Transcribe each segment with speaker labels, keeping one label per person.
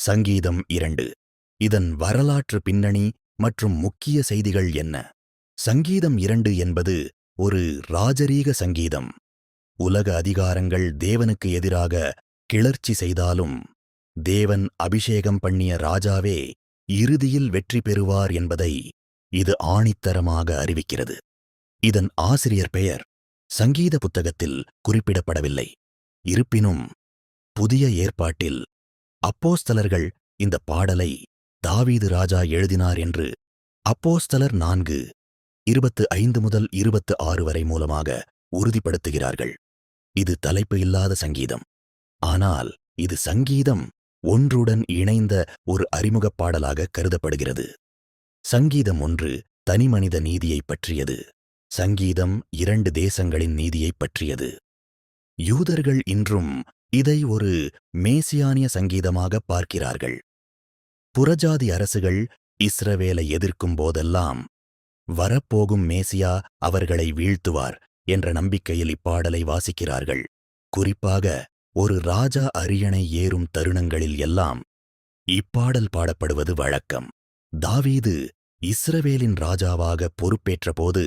Speaker 1: சங்கீதம் 2. இதன் வரலாற்று பின்னணி மற்றும் முக்கிய செய்திகள் என்ன? சங்கீதம் 2 என்பது ஒரு ராஜரீக சங்கீதம். உலக அதிகாரங்கள் தேவனுக்கு எதிராக கிளர்ச்சி செய்தாலும் தேவன் அபிஷேகம் பண்ணிய ராஜாவே இறுதியில் வெற்றி பெறுவார் என்பதை இது ஆணித்தரமாக அறிவிக்கிறது. இதன் ஆசிரியர் பெயர் சங்கீத புத்தகத்தில் குறிப்பிடப்படவில்லை. இருப்பினும் புதிய ஏற்பாட்டில் அப்போஸ்தலர்கள் இந்த பாடலை தாவீது ராஜா எழுதினார் என்று அப்போஸ்தலர் 4:25-26 வரை மூலமாக உறுதிப்படுத்துகிறார்கள். இது தலைப்பு இல்லாத சங்கீதம், ஆனால் இது சங்கீதம் ஒன்றுடன் இணைந்த ஒரு அறிமுகப் பாடலாக கருதப்படுகிறது. சங்கீதம் 1 தனிமனித நீதியைப் பற்றியது. சங்கீதம் 2 தேசங்களின் நீதியைப் பற்றியது. யூதர்கள் இன்றும் இதை ஒரு மேசியானிய சங்கீதமாக பார்க்கிறார்கள். புறஜாதி அரசுகள் இஸ்ரவேலை எதிர்க்கும் போதெல்லாம் வரப்போகும் மேசியா அவர்களை வீழ்த்துவார் என்ற நம்பிக்கையில் இப்பாடலை வாசிக்கிறார்கள். குறிப்பாக ஒரு ராஜா அரியணை ஏறும் தருணங்களில் எல்லாம் இப்பாடல் பாடப்படுவது வழக்கம். தாவீது இஸ்ரவேலின் ராஜாவாக பொறுப்பேற்றபோது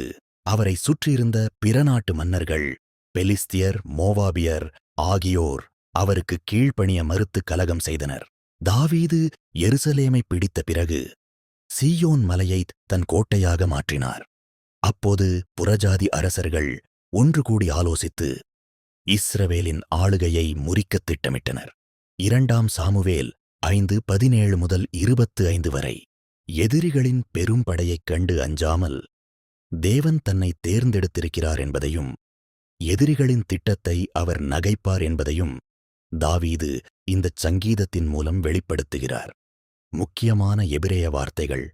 Speaker 1: அவரை சுற்றியிருந்த பிற நாட்டு மன்னர்கள் பெலிஸ்தியர், மோவாபியர் ஆகியோர் அவருக்கு கீழ்ப்பணிய மறுத்து கலகம் செய்தனர். தாவீது எருசலேமை பிடித்த பிறகு சீயோன் மலையை தன் கோட்டையாக மாற்றினார். அப்போது புறஜாதி அரசர்கள் ஒன்று கூடி ஆலோசித்து இஸ்ரவேலின் ஆளுகையை முறிக்கத் திட்டமிட்டனர். 2 சாமுவேல் 5:17-25 வரை. எதிரிகளின் பெரும் படையைக் கண்டு அஞ்சாமல் தேவன் தன்னை தேர்ந்தெடுத்திருக்கிறார் என்பதையும் எதிரிகளின் திட்டத்தை அவர் நகைப்பார் என்பதையும் தாவீது இந்தச் சங்கீதத்தின் மூலம் வெளிப்படுத்துகிறார். முக்கியமான எபிரேய வார்த்தைகள்.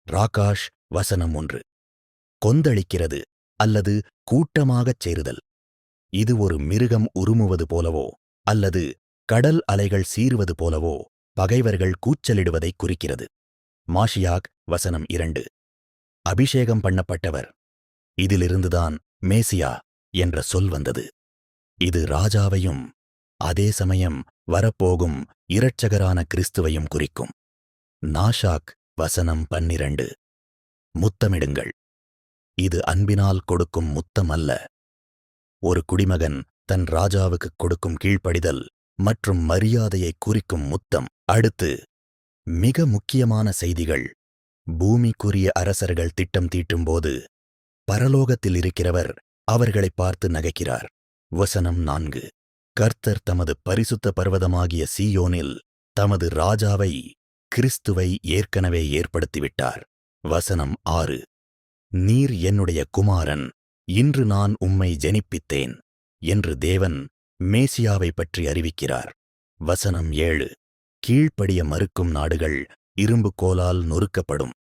Speaker 1: ராகாஷ் வசனம் 1. கொந்தளிக்கிறது அல்லது கூட்டமாகச் சேருதல். இது ஒரு மிருகம் உருமுவது போலவோ அல்லது கடல் அலைகள் சீறுவது போலவோ பகைவர்கள் கூச்சலிடுவதைக் குறிக்கிறது. மாஷியாக் வசனம் 2. அபிஷேகம் பண்ணப்பட்டவர். இதிலிருந்துதான் மேசியா என்ற சொல் வந்தது. இது ராஜாவையும் அதே சமயம் வரப்போகும் இரட்சகரான கிறிஸ்துவையும் குறிக்கும். நாஷாக் வசனம் 12. முத்தமிடுங்கள். இது அன்பினால் கொடுக்கும் முத்தம் அல்ல. ஒரு குடிமகன் தன் ராஜாவுக்குக் கொடுக்கும் கீழ்ப்படிதல் மற்றும் மரியாதையை குறிக்கும் முத்தம். அடுத்து மிக முக்கியமான செய்திகள். பூமிக்குரிய அரசர்கள் திட்டம் தீட்டும்போது பரலோகத்தில் இருக்கிறவர் அவர்களை பார்த்து நகைக்கிறார். வசனம் 4. கர்த்தர் தமது பரிசுத்த பர்வதமாகிய சீயோனில் தமது ராஜாவை கிறிஸ்துவை ஏற்கனவே ஏற்படுத்திவிட்டார். வசனம் 6. நீர் என்னுடைய குமாரன், இன்று நான் உம்மை ஜெனிப்பித்தேன் என்று தேவன் மேசியாவை பற்றி அறிவிக்கிறார். வசனம் 7. கீழ்ப்படிய மறுக்கும் நாடுகள் இரும்பு கோலால் நொறுக்கப்படும்.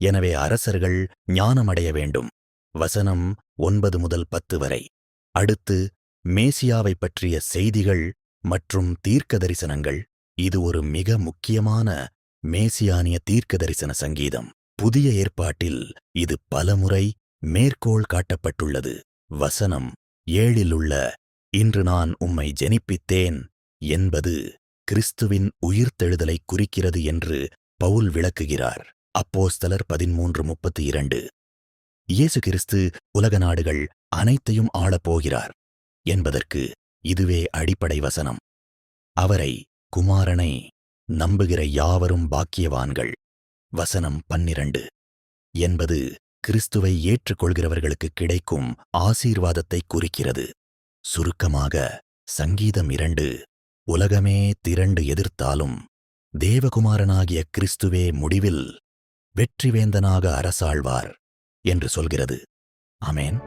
Speaker 1: எனவே அரசர்கள் ஞானமடைய வேண்டும். வசனம் 9-10 வரை. அடுத்து மேசியாவை பற்றிய செய்திகள் மற்றும் தீர்க்க தரிசனங்கள். இது ஒரு மிக முக்கியமான மேசியானிய தீர்க்க தரிசன சங்கீதம். புதிய ஏற்பாட்டில் இது பலமுறை மேற்கோள் காட்டப்பட்டுள்ளது. வசனம் 7 உள்ள இன்று நான் உம்மை ஜெனிப்பித்தேன் என்பது கிறிஸ்துவின் உயிர்த்தெழுதலை குறிக்கிறது என்று பவுல் விளக்குகிறார். அப்போஸ்தலர் 13:32. இயேசு கிறிஸ்து உலக நாடுகள் அனைத்தையும் ஆளப்போகிறார் என்பதற்கு இதுவே அடிப்படை வசனம். அவரை, குமாரனை நம்புகிற யாவரும் பாக்கியவான்கள். வசனம் 12 என்பது கிறிஸ்துவை ஏற்றுக்கொள்கிறவர்களுக்கு கிடைக்கும் ஆசீர்வாதத்தை குறிக்கிறது. சுருக்கமாக சங்கீதம் 2 உலகமே திரண்டு எதிர்த்தாலும் தேவகுமாரனாகிய கிறிஸ்துவே முடிவில் வெற்றிவேந்தனாக அரசாழ்வார் என்று சொல்கிறது. ஆமென்.